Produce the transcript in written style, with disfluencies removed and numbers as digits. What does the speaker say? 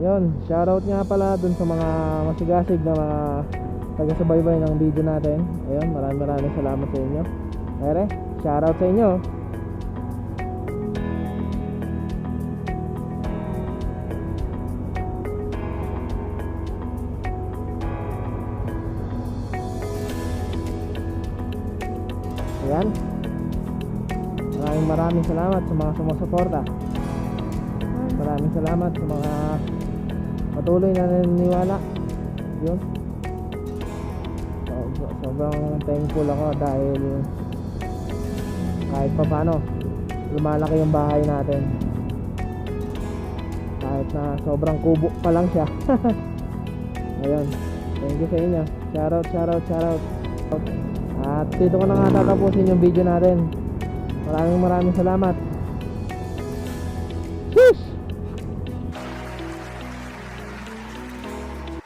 Yun, shoutout nga pala dun sa mga masigasig na mga taga-subaybay ng video natin. Ayun, maraming salamat sa inyo. Ere, shoutout sa inyo. Ayan, maraming salamat sa mga sumusuporta. Maraming salamat sa mga patuloy na naniniwala. Yun, sobrang thankful ako dahil kahit pa paano lumalaki yung bahay natin, kahit na sobrang kubo pa lang siya. Ayun, thank you sa inyo. Shoutout. At dito ko na nga tatapusin yung video natin. Maraming salamat.